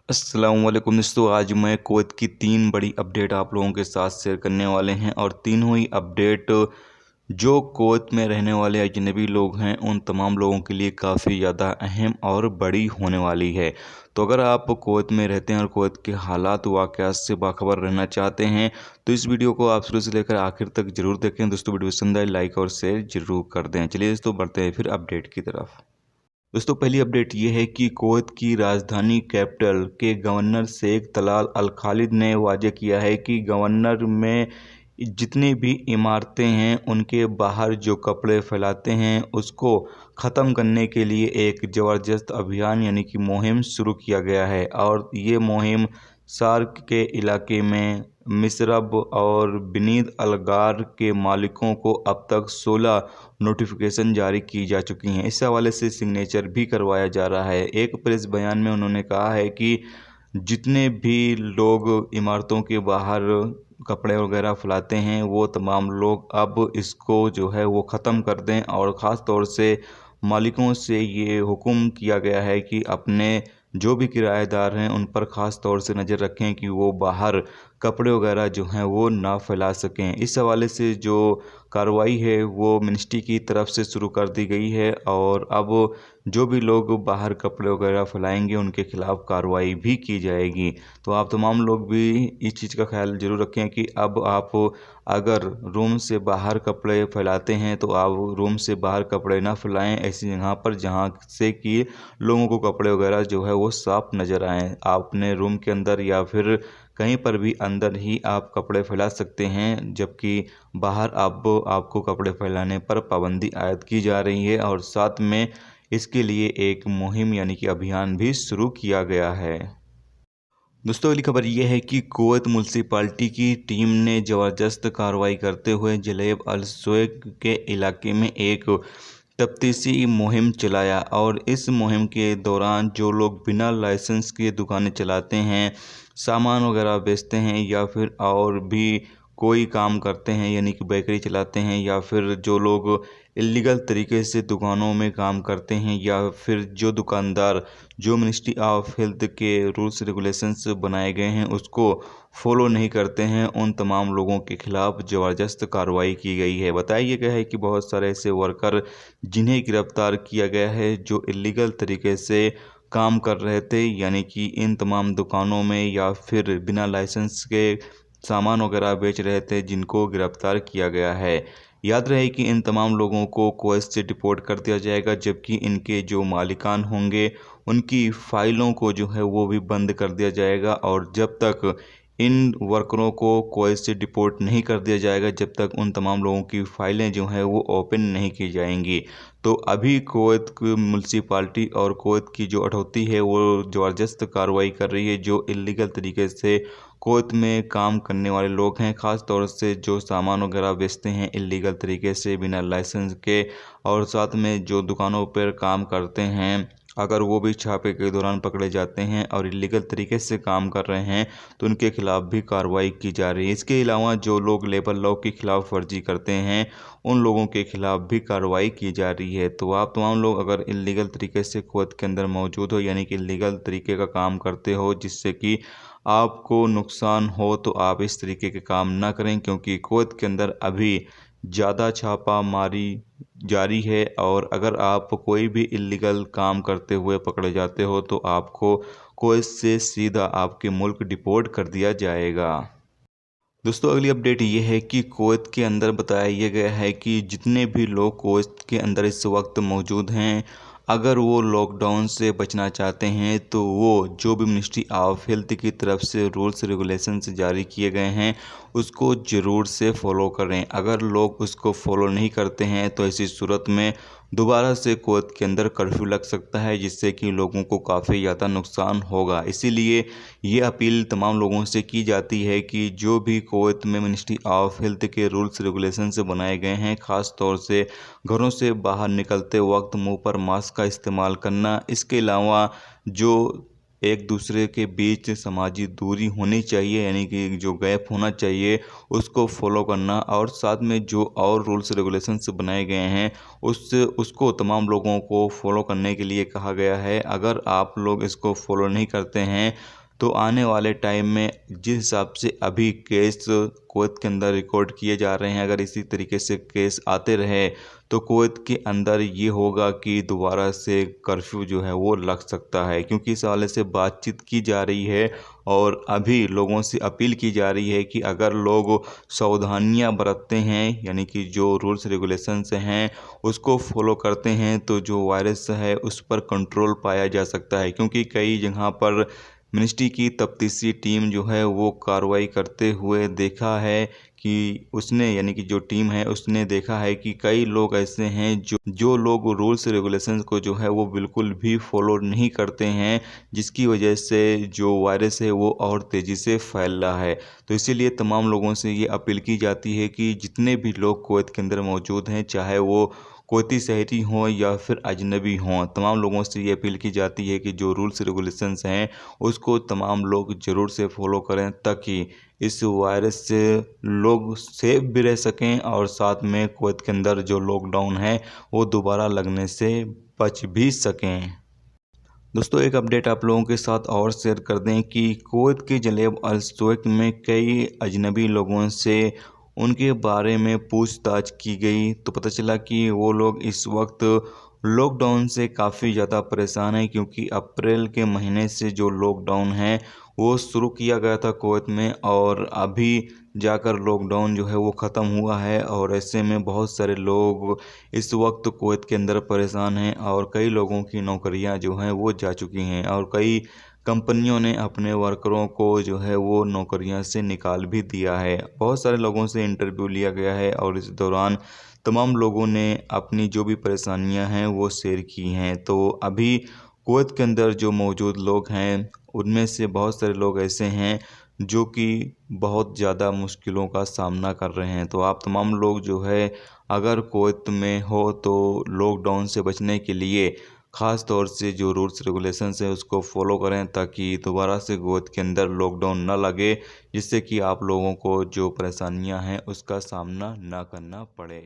अस्सलाम वालेकुम दोस्तों। आज मैं कुवैत की 3 बड़ी अपडेट आप लोगों के साथ शेयर करने वाले हैं और तीनों ही अपडेट जो कुवैत में रहने वाले अजनबी लोग हैं उन तमाम लोगों के लिए काफ़ी ज़्यादा अहम और बड़ी होने वाली है। तो अगर आप कुवैत में रहते हैं और कुवैत के हालात वाक़यात से बाखबर रहना चाहते हैं तो इस वीडियो को आप शुरू से लेकर आखिर तक ज़रूर देखें। दोस्तों वीडियो पसंद आए लाइक और शेयर ज़रूर कर दें। चलिए दोस्तों बढ़ते हैं फिर अपडेट की तरफ। दोस्तों पहली अपडेट ये है कि कुवैत की राजधानी कैपिटल के गवर्नर शेख तलाल अल खालिद ने वाज़ेह किया है कि गवर्नर में जितनी भी इमारतें हैं उनके बाहर जो कपड़े फैलाते हैं उसको ख़त्म करने के लिए एक ज़बरदस्त अभियान यानी कि मुहिम शुरू किया गया है। और ये मुहिम सार्क के इलाके में मिसरब और बिनीद अलगार के मालिकों को अब तक 16 नोटिफिकेशन जारी की जा चुकी हैं। इस हवाले से सिग्नेचर भी करवाया जा रहा है। एक प्रेस बयान में उन्होंने कहा है कि जितने भी लोग इमारतों के बाहर कपड़े वगैरह फैलाते हैं वो तमाम लोग अब इसको जो है वो ख़त्म कर दें और ख़ास तौर से मालिकों से ये हुक्म किया गया है कि अपने जो भी किराएदार हैं उन पर ख़ास तौर से नज़र रखें कि वो बाहर कपड़े वगैरह जो हैं वो ना फैला सकें। इस हवाले से जो कार्रवाई है वो मिनिस्ट्री की तरफ से शुरू कर दी गई है और अब जो भी लोग बाहर कपड़े वगैरह फैलाएंगे उनके खिलाफ़ कार्रवाई भी की जाएगी। तो आप तमाम लोग भी इस चीज़ का ख्याल ज़रूर रखें कि अब आप अगर रूम से बाहर कपड़े फैलाते हैं तो आप रूम से बाहर कपड़े ना फैलाएं ऐसी जगह पर जहां से कि लोगों को कपड़े वगैरह जो है वो साफ नज़र आएँ। आप अपने रूम के अंदर या फिर कहीं पर भी अंदर ही आप कपड़े फैला सकते हैं, जबकि बाहर आपको कपड़े फैलाने पर पाबंदी आयद की जा रही है और साथ में इसके लिए एक मुहिम यानी कि अभियान भी शुरू किया गया है। दोस्तों अगली खबर यह है कि कुवैत म्यूनसिपालिटी की टीम ने ज़बरदस्त कार्रवाई करते हुए जलेब अल शोख के इलाके में एक तफ्तीशी मुहिम चलाया और इस मुहिम के दौरान जो लोग बिना लाइसेंस के दुकानें चलाते हैं, सामान वगैरह बेचते हैं या फिर और भी कोई काम करते हैं यानी कि बेकरी चलाते हैं या फिर जो लोग इलीगल तरीके से दुकानों में काम करते हैं या फिर जो दुकानदार जो मिनिस्ट्री ऑफ हेल्थ के रूल्स रेगुलेशंस बनाए गए हैं उसको फॉलो नहीं करते हैं, उन तमाम लोगों के खिलाफ़ ज़बरदस्त कार्रवाई की गई है। बताया गया है कि बहुत सारे ऐसे वर्कर जिन्हें गिरफ्तार किया गया है जो इलीगल तरीके से काम कर रहे थे यानी कि इन तमाम दुकानों में या फिर बिना लाइसेंस के सामान वगैरह बेच रहे थे, जिनको गिरफ्तार किया गया है। याद रहे कि इन तमाम लोगों को कुवैत से डिपोर्ट कर दिया जाएगा, जबकि इनके जो मालिकान होंगे उनकी फ़ाइलों को जो है वो भी बंद कर दिया जाएगा और जब तक इन वर्करों को कुवैत से डिपोर्ट नहीं कर दिया जाएगा जब तक उन तमाम लोगों की फ़ाइलें जो हैं वो ओपन नहीं की जाएंगी। तो अभी कुवैत की म्यूनसिपालिटी और कुवैत की जो अथॉरिटी है वो ज़बरदस्त कार्रवाई कर रही है। जो इलीगल तरीके से कुवैत में काम करने वाले लोग हैं, ख़ास तौर से जो सामान वगैरह बेचते हैं इलीगल तरीके से बिना लाइसेंस के और साथ में जो दुकानों पर काम करते हैं, अगर वो भी छापे के दौरान पकड़े जाते हैं और इलीगल तरीके से काम कर रहे हैं तो उनके खिलाफ़ भी कार्रवाई की जा रही है। इसके अलावा जो लोग लेबर लॉ की खिलाफ वर्जी करते हैं उन लोगों के खिलाफ़ भी कार्रवाई की जा रही है। तो आप तमाम लोग अगर इलीगल तरीके से कुवैत के अंदर मौजूद हो यानी कि इलीगल तरीके का काम करते हो जिससे कि आपको नुकसान हो तो आप इस तरीके के काम ना करें, क्योंकि कुवैत के अंदर अभी ज़्यादा छापा मारी जारी है और अगर आप कोई भी इलीगल काम करते हुए पकड़े जाते हो तो आपको कुवैत से सीधा आपके मुल्क डिपोर्ट कर दिया जाएगा। दोस्तों अगली अपडेट ये है कि कुवैत के अंदर बताया ये गया है कि जितने भी लोग कुवैत के अंदर इस वक्त मौजूद हैं, अगर वो लॉकडाउन से बचना चाहते हैं तो वो जो भी मिनिस्ट्री ऑफ हेल्थ की तरफ से रूल्स रेगुलेशंस जारी किए गए हैं उसको ज़रूर से फॉलो करें। अगर लोग उसको फॉलो नहीं करते हैं तो ऐसी सूरत में दोबारा से कुवैत के अंदर कर्फ्यू लग सकता है, जिससे कि लोगों को काफ़ी ज़्यादा नुकसान होगा। इसीलिए ये अपील तमाम लोगों से की जाती है कि जो भी कुवैत में मिनिस्ट्री ऑफ हेल्थ के रूल्स रेगुलेशन से बनाए गए हैं, ख़ास तौर से घरों से बाहर निकलते वक्त मुंह पर मास्क का इस्तेमाल करना, इसके अलावा जो एक दूसरे के बीच सामाजिक दूरी होनी चाहिए, यानी कि जो गैप होना चाहिए उसको फॉलो करना, और साथ में जो और रूल्स रेगुलेशंस बनाए गए हैं उसको तमाम लोगों को फॉलो करने के लिए कहा गया है। अगर आप लोग इसको फॉलो नहीं करते हैं तो आने वाले टाइम में जिस हिसाब से अभी केस कुवैत के अंदर रिकॉर्ड किए जा रहे हैं, अगर इसी तरीके से केस आते रहे तो कुवैत के अंदर ये होगा कि दोबारा से कर्फ्यू जो है वो लग सकता है, क्योंकि इस हवाले से बातचीत की जा रही है और अभी लोगों से अपील की जा रही है कि अगर लोग सावधानियां बरतते हैं, यानी कि जो रूल्स रेगुलेशंस हैं उसको फॉलो करते हैं, तो जो वायरस है उस पर कंट्रोल पाया जा सकता है। क्योंकि कई जगह पर मिनिस्ट्री की तफ्तीशी टीम जो है वो कार्रवाई करते हुए देखा है कि उसने, यानी कि जो टीम है उसने देखा है कि कई लोग ऐसे हैं जो लोग रूल्स रेगुलेशंस को जो है वो बिल्कुल भी फॉलो नहीं करते हैं, जिसकी वजह से जो वायरस है वो और तेज़ी से फैल रहा है। तो इसीलिए तमाम लोगों से ये अपील की जाती है कि जितने भी लोग कुवैत के अंदर मौजूद हैं, चाहे वो कुवैती शहरी हों या फिर अजनबी हों, तमाम लोगों से ये अपील की जाती है कि जो रूल्स रेगुलेशंस हैं उसको तमाम लोग ज़रूर से फॉलो करें, ताकि इस वायरस से लोग सेफ भी रह सकें और साथ में कुवैत के अंदर जो लॉकडाउन है वो दोबारा लगने से बच भी सकें। दोस्तों, एक अपडेट आप लोगों के साथ और शेयर कर दें कि कुवैत के जनेब अल सुवैत में कई अजनबी लोगों से उनके बारे में पूछताछ की गई, तो पता चला कि वो लोग इस वक्त लॉकडाउन से काफ़ी ज़्यादा परेशान हैं, क्योंकि अप्रैल के महीने से जो लॉकडाउन है वो शुरू किया गया था कुवैत में, और अभी जाकर लॉकडाउन जो है वो ख़त्म हुआ है। और ऐसे में बहुत सारे लोग इस वक्त कुवैत के अंदर परेशान हैं और कई लोगों की नौकरियां जो हैं वो जा चुकी हैं, और कई कंपनियों ने अपने वर्करों को जो है वो नौकरियां से निकाल भी दिया है। बहुत सारे लोगों से इंटरव्यू लिया गया है और इस दौरान तमाम लोगों ने अपनी जो भी परेशानियां हैं वो शेयर की हैं। तो अभी कुवैत के अंदर जो मौजूद लोग हैं उनमें से बहुत सारे लोग ऐसे हैं जो कि बहुत ज़्यादा मुश्किलों का सामना कर रहे हैं। तो आप तमाम लोग जो है अगर कुवैत में हो तो लॉकडाउन से बचने के लिए ख़ास तौर से जो रूल्स रेगुलेशंस है उसको फॉलो करें, ताकि दोबारा से कुवैत के अंदर लॉकडाउन ना लगे, जिससे कि आप लोगों को जो परेशानियां हैं उसका सामना ना करना पड़े।